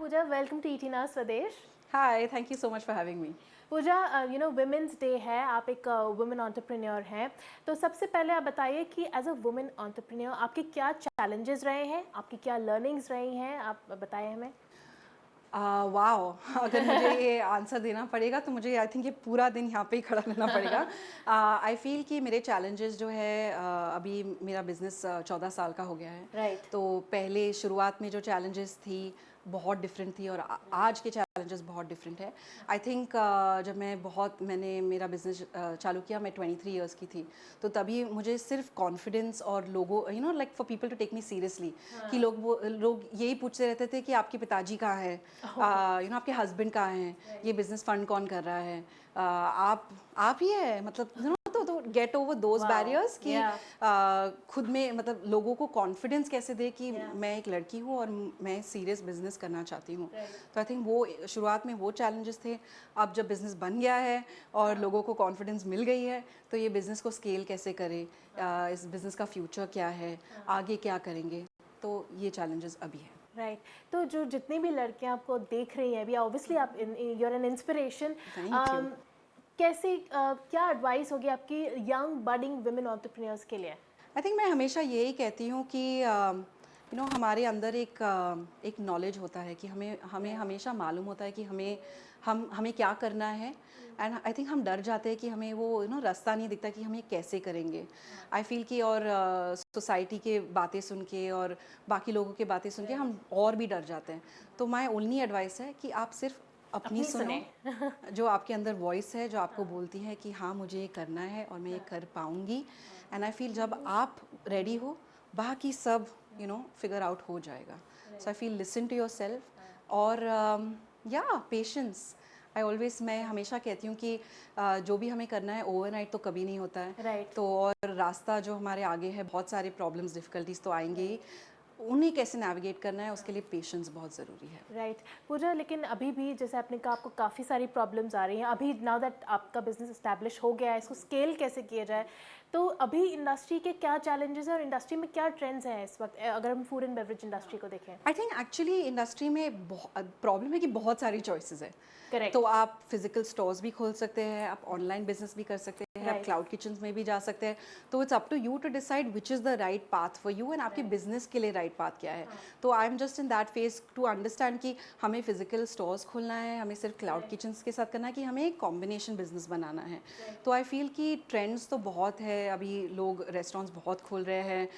Pooja, welcome to ET Now Swadesh. Hi, thank you so much for having me. Pooja, women's day है, आप एक women entrepreneur हैं, तो सबसे पहले आप बताइए कि एज अ वुमेन एंटरप्रेन्योर आपके क्या चैलेंजेस रहे हैं, आपकी क्या लर्निंग्स रही हैं, आप बताएं हमें। वाओ अगर मुझे ये आंसर देना पड़ेगा तो मुझे आई थिंक ये पूरा दिन यहाँ पे ही खड़ा रहना पड़ेगा। आई फील कि मेरे चैलेंजेस जो है अभी मेरा बिज़नेस 14 साल का हो गया है। Right. तो पहले शुरुआत में जो चैलेंजेस थी बहुत डिफरेंट थी और आज के चैलेंजेस बहुत डिफरेंट है। आई थिंक जब मैंने मेरा बिज़नेस चालू किया, मैं 23 इयर्स की थी, तो तभी मुझे सिर्फ कॉन्फिडेंस और लोगों like for people to take me seriously कि लोग यही पूछते रहते थे कि आपके पिताजी कहाँ हैं, आपके हस्बैंड कहाँ हैं, ये बिज़नेस फंड कौन कर रहा है, आप ही है, मतलब तो गेट ओवर दोज बैरियर्स कि खुद में मतलब लोगों को कॉन्फिडेंस कैसे दे कि मैं एक लड़की हूँ और मैं सीरियस बिजनेस करना चाहती हूँ। तो आई थिंक वो शुरुआत में वो चैलेंजेस थे। अब जब बिज़नेस बन गया है और लोगों को कॉन्फिडेंस मिल गई है तो ये बिज़नेस को स्केल कैसे करें, इस बिज़नेस का फ्यूचर क्या है, आगे क्या करेंगे, तो ये चैलेंजेस अभी है। राइट तो जो जितनी भी लड़कियां आपको देख रही हैं अभी, ऑब्वियसली आप यू आर एन इंस्पिरेशन। कैसी क्या एडवाइस होगी आपकी यंग बडिंग वुमेन एंटरप्रेन्योर्स के लिए? आई थिंक मैं हमेशा यही कहती हूँ कि हमारे अंदर एक नॉलेज होता है कि हमें हमेशा मालूम होता है कि हमें क्या करना है। एंड आई थिंक हम डर जाते हैं कि हमें वो रास्ता नहीं दिखता कि हम ये कैसे करेंगे। आई फील कि और सोसाइटी के बातें सुन के और बाकी लोगों के बातें सुन के हम और भी डर जाते हैं। तो माय ओनली एडवाइस है कि आप सिर्फ अपनी सुनो जो आपके अंदर वॉइस है जो आपको बोलती है कि हाँ मुझे ये करना है और मैं ये कर पाऊँगी। एंड आई फील जब आप रेडी हो बाकी सब फिगर आउट हो जाएगा। So I feel listen to yourself और या पेशेंस। मैं हमेशा कहती हूँ कि जो भी हमें करना है ओवरनाइट तो कभी नहीं होता है। Right. तो और रास्ता जो हमारे आगे है बहुत सारे प्रॉब्लम्स डिफ़िकल्टीज तो आएंगे ही, उन्हें कैसे नेविगेट करना है उसके लिए पेशेंस बहुत ज़रूरी है। राइट पूजा, लेकिन अभी भी जैसे आपने कहा आपको काफ़ी सारी प्रॉब्लम्स आ रही हैं अभी, नाउ दैट आपका बिजनेस इस्टेब्लिश हो गया है, इसको स्केल कैसे किया जाए, तो अभी इंडस्ट्री के क्या चैलेंजेस हैं और इंडस्ट्री में क्या ट्रेंड्स हैं इस वक्त अगर हम फूड एंड बेवरेज इंडस्ट्री को देखें? आई थिंक एक्चुअली इंडस्ट्री में प्रॉब्लम है कि बहुत सारी चॉइसेस है। Correct. तो आप फिजिकल स्टोर्स भी खोल सकते हैं, आप ऑनलाइन बिजनेस भी कर सकते हैं, आप क्लाउड किचन्स में भी जा सकते हैं। तो it's up to you to decide which is the right path for you and आपके बिजनेस के लिए राइट पाथ क्या है। तो I am just in that phase to understand कि हमें फिजिकल स्टोर्स खोलना है, हमें सिर्फ क्लाउड किचन्स के साथ करना है कि हमें एक कॉम्बिनेशन बिजनेस बनाना है। तो आई फील कि ट्रेंड्स तो बहुत है, अभी लोग रेस्टोरेंट्स बहुत खोल रहे हैं।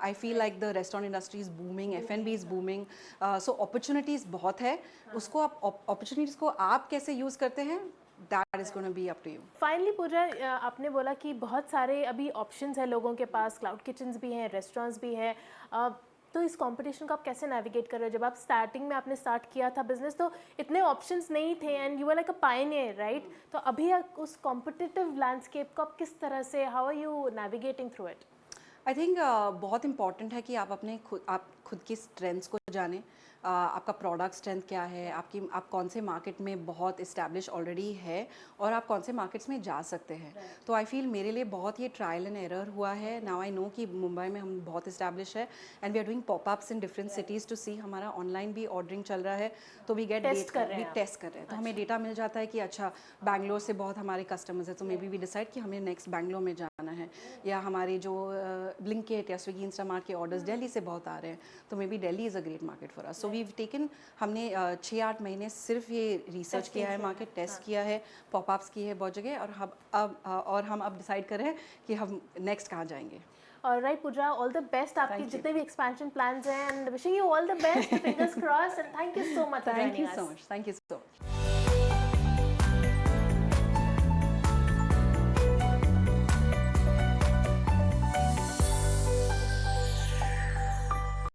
I feel like the restaurant industry is booming, F&B is booming. So opportunities बहुत है। उसको आप अपॉर्चुनिटीज़ को आप कैसे यूज़ करते हैं, that is gonna be up to you. Finally Pooja, आपने बोला कि बहुत सारे अभी ऑप्शंस हैं लोगों के पास, क्लाउड किचन्स भी हैं, रेस्टोरेंट्स भी हैं, तो इस कंपटीशन को आप कैसे नेविगेट कर रहे हो? जब आप स्टार्टिंग में आपने स्टार्ट किया था बिजनेस तो इतने ऑप्शंस नहीं थे and you are like a pioneer, right? तो अभी उस कॉम्पिटिटिव लैंडस्केप को आप किस तरह से, how are you navigating through it? I think बहुत इंपॉर्टेंट है कि आप खुद की स्ट्रेंथ्स को जानें। आपका प्रोडक्ट स्ट्रेंथ क्या है, आप कौन से मार्केट में बहुत इस्टेब्लिश ऑलरेडी है और आप कौन से मार्केट्स में जा सकते हैं। तो आई फील मेरे लिए बहुत ये ट्रायल एंड एरर हुआ है। नाउ आई नो कि मुंबई में हम बहुत इस्टेब्लिश है and we are doing popups in different cities to see. हमारा ऑनलाइन भी ऑर्डरिंग चल रहा है, तो वी टेस्ट कर रहे हैं। तो हमें डेटा मिल जाता है कि अच्छा बैंगलोर से बहुत हमारे कस्टमर्स हैं, तो मे बी वी डिसाइड कि हमें नेक्स्ट बैंगलोर में जाना है। या हमारे जो ब्लिंकिट या स्विगी इंस्टामार्ट के ऑर्डर्स दिल्ली से बहुत आ रहे हैं, तो maybe Delhi is a great market for us. So we taken, हमने 6-8 महीने सिर्फ ये रिसर्च किया है, मार्केट टेस्ट किया है, पॉपअप्स किए हैं बहुत जगह, और हम अब डिसाइड कर रहे हैं कि हम नेक्स्ट कहाँ जाएंगे। Alright Pooja, all the best आपकी जितने भी एक्सपेंशन प्लान्स हैं and wishing you all the best, fingers crossed, and thank you so much for joining us. Thank you so much.